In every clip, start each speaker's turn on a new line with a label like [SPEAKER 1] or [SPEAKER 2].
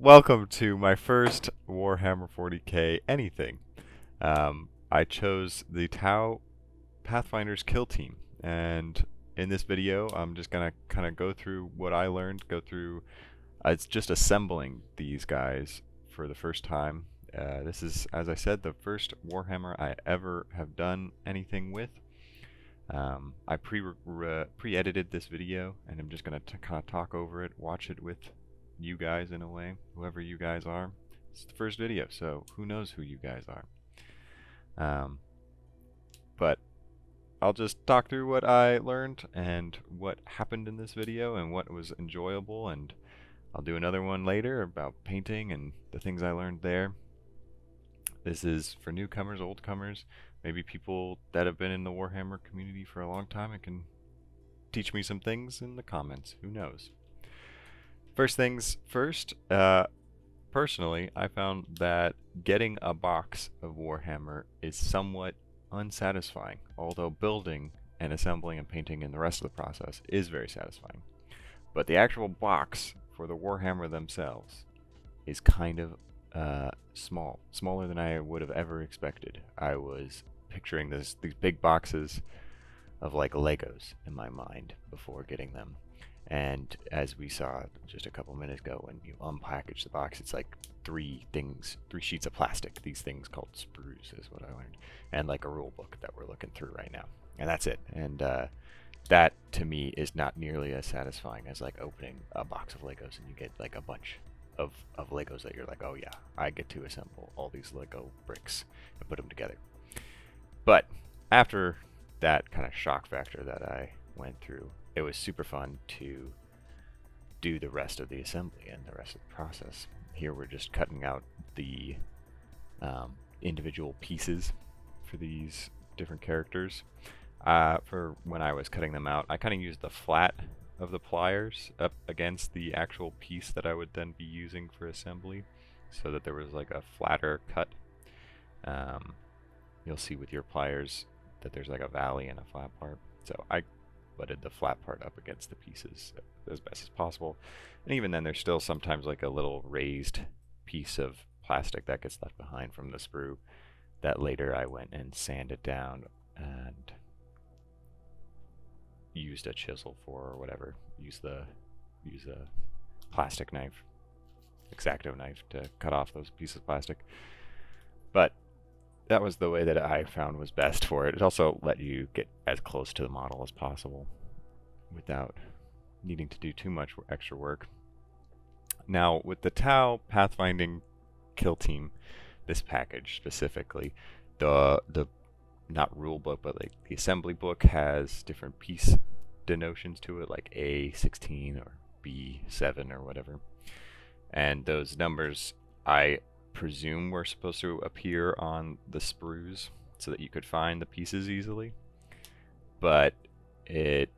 [SPEAKER 1] Welcome to my first Warhammer 40k anything. I chose the Tau Pathfinder's kill team, and in this video I'm just gonna kind of go through what I learned, go through it's just assembling these guys for the first time. This is, as I said, the first Warhammer I ever have done anything with. I pre-edited this video, and I'm just gonna kind of talk over it, watch it with you guys in a way, whoever you guys are. It's the first video, so who knows who you guys are. But I'll just talk through what I learned and what happened in this video and what was enjoyable, and I'll do another one later about painting and the things I learned there. This is for newcomers, oldcomers, maybe people that have been in the Warhammer community for a long time and can teach me some things in the comments. Who knows? First things first, personally, I found that getting a box of Warhammer is somewhat unsatisfying, although building and assembling and painting and the rest of the process is very satisfying. But the actual box for the Warhammer themselves is kind of smaller than I would have ever expected. I was picturing these big boxes of like Legos in my mind before getting them. And as we saw just a couple minutes ago, when you unpackage the box, it's like three sheets of plastic. These things called sprues is what I learned. And like a rule book that we're looking through right now. And that's it. And that to me is not nearly as satisfying as like opening a box of Legos and you get like a bunch of Legos that you're like, oh yeah, I get to assemble all these Lego bricks and put them together. But after that kind of shock factor that I went through, it was super fun to do the rest of the assembly and the rest of the process. Here we're just cutting out the individual pieces for these different characters. For when I was cutting them out, I kind of used the flat of the pliers up against the actual piece that I would then be using for assembly, so that there was like a flatter cut. You'll see with your pliers that there's like a valley and a flat part. So I butted the flat part up against the pieces as best as possible. And even then, there's still sometimes like a little raised piece of plastic that gets left behind from the sprue that later I went and sanded down and used a chisel for, or whatever. Use a plastic knife, X-Acto knife, to cut off those pieces of plastic. But that was the way that I found was best for it. It also let you get as close to the model as possible without needing to do too much extra work. Now, with the Tau Pathfinding Kill Team, this package specifically, the not rule book, but like the assembly book has different piece denotions to it, like A16 or B7 or whatever. And those numbers, I presume, were supposed to appear on the sprues so that you could find the pieces easily. But it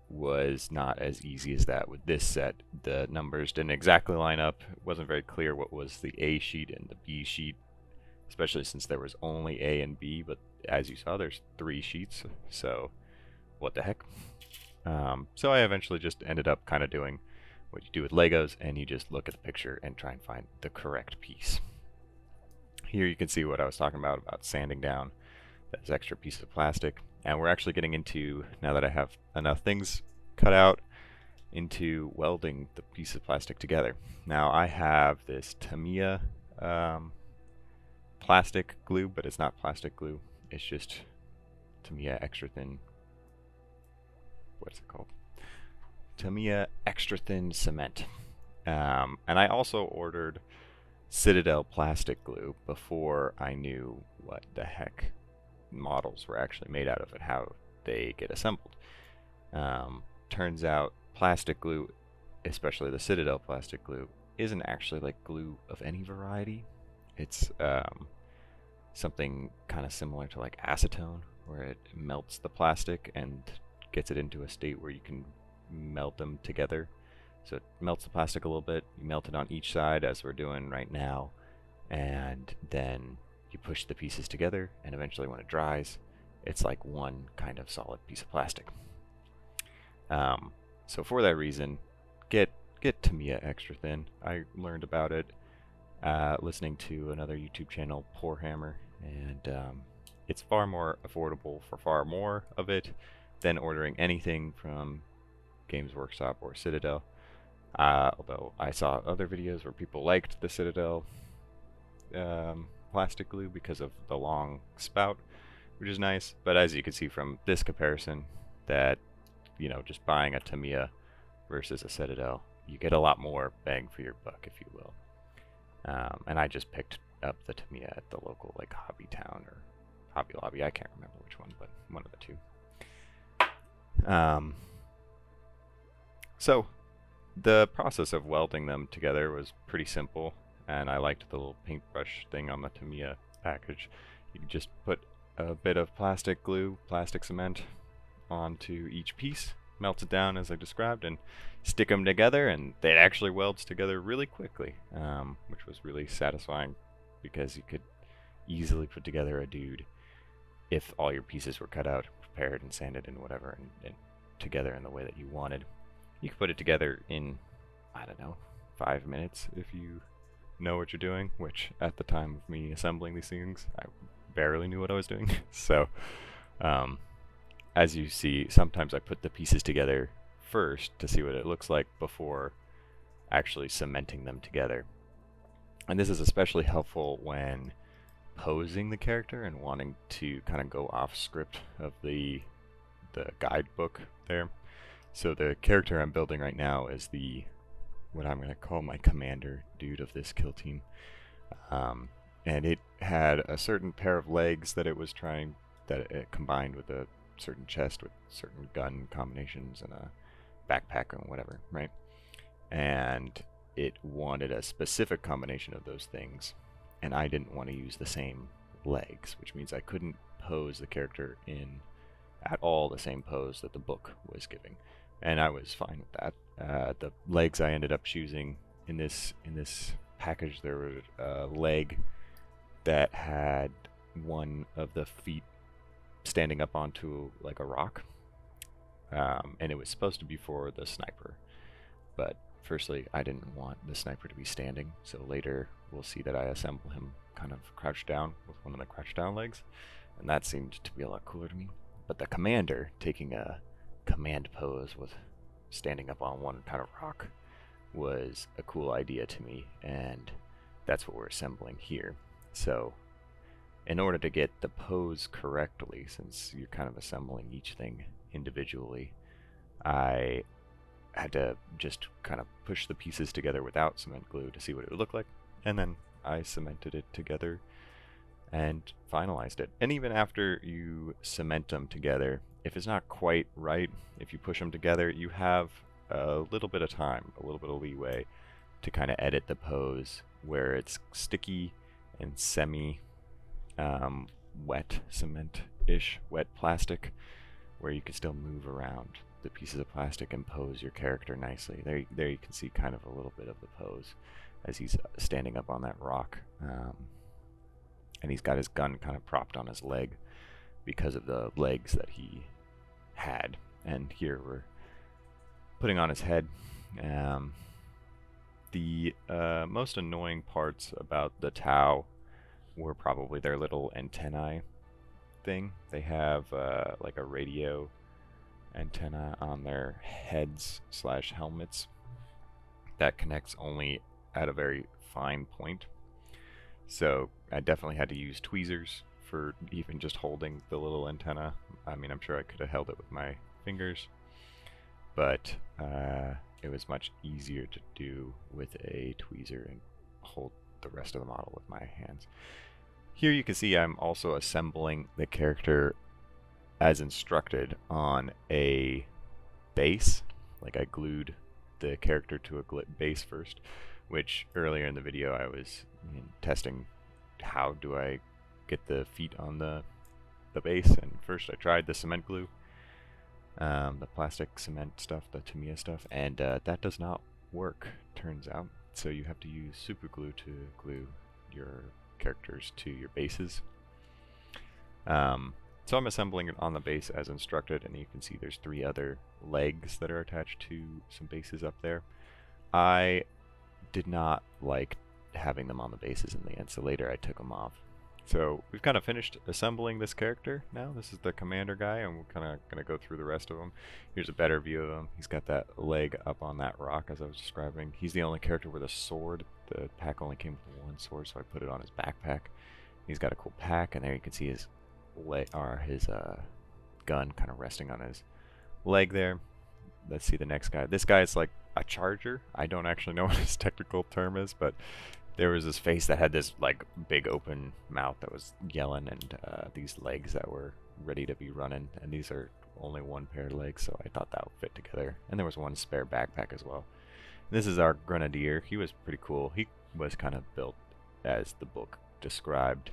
[SPEAKER 1] was not as easy as that with this set. The numbers didn't exactly line up. It wasn't very clear what was the A sheet and the B sheet, especially since there was only A and B, but as you saw, there's 3 sheets, so what the heck. So I eventually just ended up kind of doing what you do with Legos, and you just look at the picture and try and find the correct piece. Here you can see what I was talking about sanding down those extra pieces of plastic. And we're actually getting into, now that I have enough things cut out, into welding the piece of plastic together. Now I have this Tamiya plastic glue, but it's not plastic glue. It's just Tamiya extra thin. What is it called? Tamiya extra thin cement. And I also ordered Citadel plastic glue before I knew what the heck models were actually made out of and how they get assembled. Turns out plastic glue, especially the Citadel plastic glue, isn't actually like glue of any variety. It's something kind of similar to like acetone, where it melts the plastic and gets it into a state where you can melt them together. So it melts the plastic a little bit, you melt it on each side as we're doing right now, and then you push the pieces together, and eventually when it dries, it's like one kind of solid piece of plastic. So for that reason, get get Tamiya extra thin. I learned about it listening to another YouTube channel, Warhammer, and it's far more affordable for far more of it than ordering anything from Games Workshop or Citadel. Although I saw other videos where people liked the Citadel plastic glue because of the long spout, which is nice. But as you can see from this comparison, that just buying a Tamiya versus a Citadel, you get a lot more bang for your buck, if you will. And I just picked up the Tamiya at the local Hobby Town or Hobby Lobby. I can't remember which one, but one of the two. So the process of welding them together was pretty simple, and I liked the little paintbrush thing on the Tamiya package. You just put a bit of plastic glue, plastic cement onto each piece, melt it down as I described, and stick them together, and it actually welds together really quickly, which was really satisfying because you could easily put together a dude if all your pieces were cut out, prepared, and sanded and whatever, and together in the way that you wanted. You could put it together in, I don't know, 5 minutes if you know what you're doing, which at the time of me assembling these things, I barely knew what I was doing. So, as you see, sometimes I put the pieces together first to see what it looks like before actually cementing them together. And this is especially helpful when posing the character and wanting to kind of go off script of the guidebook there. So the character I'm building right now is what I'm going to call my commander dude of this kill team. And it had a certain pair of legs that it combined with a certain chest with certain gun combinations and a backpack and whatever, right? And it wanted a specific combination of those things, and I didn't want to use the same legs, which means I couldn't pose the character in at all the same pose that the book was giving, and I was fine with that. The legs I ended up choosing in this package, there was a leg that had one of the feet standing up onto a rock, and it was supposed to be for the sniper, but firstly I didn't want the sniper to be standing, so later we'll see that I assemble him kind of crouched down with one of the crouched down legs, and that seemed to be a lot cooler to me. But the commander taking a command pose with standing up on one kind of rock was a cool idea to me, and that's what we're assembling here. So in order to get the pose correctly, since you're kind of assembling each thing individually, I had to just kind of push the pieces together without cement glue to see what it would look like, and then I cemented it together and finalized it. And even after you cement them together, if it's not quite right, if you push them together, you have a little bit of time, a little bit of leeway to kind of edit the pose where it's sticky and semi wet cement-ish, wet plastic, where you can still move around the pieces of plastic and pose your character nicely. There you can see kind of a little bit of the pose as he's standing up on that rock, and he's got his gun kind of propped on his leg because of the legs that he had. And here we're putting on his head. The most annoying parts about the Tau were probably their little antennae thing. They have like a radio antenna on their heads / helmets that connects only at a very fine point. So I definitely had to use tweezers for even just holding the little antenna. I mean, I'm sure I could have held it with my fingers, but it was much easier to do with a tweezer and hold the rest of the model with my hands. Here you can see I'm also assembling the character as instructed on a base. Like I glued the character to a base first, which earlier in the video I was testing how do I get the feet on the base, and first I tried the cement glue, the plastic cement stuff, the Tamiya stuff, and that does not work, turns out. So you have to use super glue to glue your characters to your bases. So I'm assembling it on the base as instructed, and you can see there's 3 other legs that are attached to some bases up there. I did not like having them on the bases in the end, so later I took them off. So we've kind of finished assembling this character now. This is the commander guy, and we're kind of going to go through the rest of them. Here's a better view of him. He's got that leg up on that rock, as I was describing. He's the only character with a sword. The pack only came with one sword, so I put it on his backpack. He's got a cool pack, and there you can see his gun kind of resting on his leg there. Let's see the next guy. This guy is like a charger. I don't actually know what his technical term is, but there was this face that had this like big open mouth that was yelling, and these legs that were ready to be running. And these are only one pair of legs, so I thought that would fit together. And there was one spare backpack as well. This is our grenadier. He was pretty cool. He was kind of built as the book described.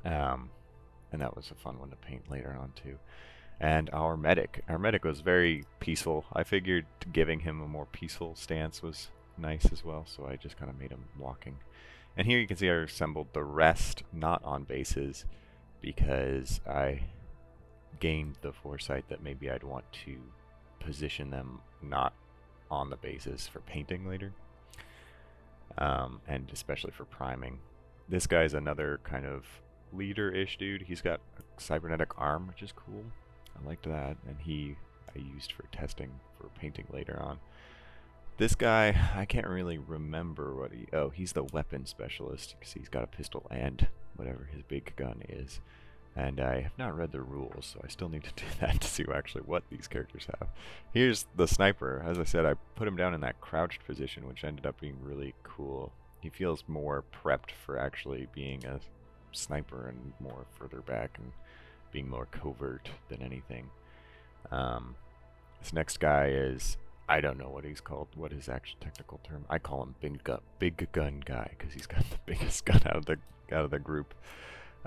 [SPEAKER 1] And that was a fun one to paint later on too. And our medic. Our medic was very peaceful. I figured giving him a more peaceful stance was nice as well, so I just kind of made him walking. And here you can see I assembled the rest not on bases because I gained the foresight that maybe I'd want to position them not on the bases for painting later, and especially for priming. This guy's another kind of leader-ish dude. He's got a cybernetic arm, which is cool. I liked that, and I used for testing for painting later on. This guy, I can't really remember what he's the weapon specialist. You can see he's got a pistol and whatever his big gun is. And I have not read the rules, so I still need to do that to see actually what these characters have. Here's the sniper. As I said, I put him down in that crouched position, which ended up being really cool. He feels more prepped for actually being a sniper and more further back and being more covert than anything. This next guy is, I don't know what he's called, what his actual technical term. I call him big gun guy because he's got the biggest gun out of the group.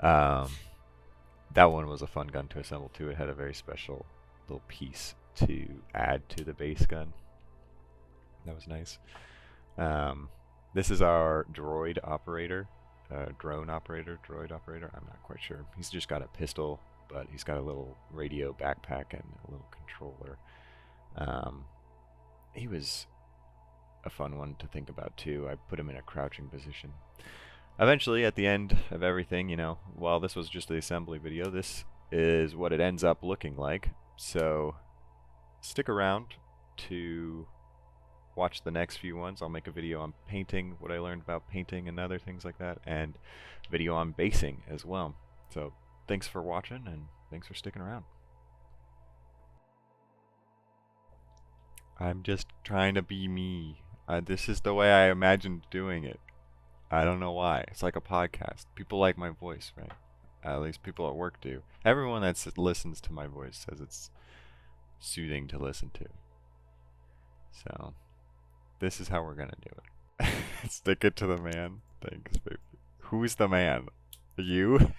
[SPEAKER 1] That one was a fun gun to assemble too. It had a very special little piece to add to the base gun. That was nice. This is our droid operator. Droid operator, I'm not quite sure. He's just got a pistol, but he's got a little radio backpack and a little controller. He was a fun one to think about too. I put him in a crouching position. Eventually, at the end of everything, while this was just the assembly video, this is what it ends up looking like. So stick around to watch the next few ones. I'll make a video on painting, what I learned about painting and other things like that, and video on basing as well. So thanks for watching, and thanks for sticking around. I'm just trying to be me. This is the way I imagined doing it. I don't know why. It's like a podcast. People like my voice, right? At least people at work do. Everyone that listens to my voice says it's soothing to listen to. So this is how we're gonna do it. Stick it to the man. Thanks, baby. Who's the man? You?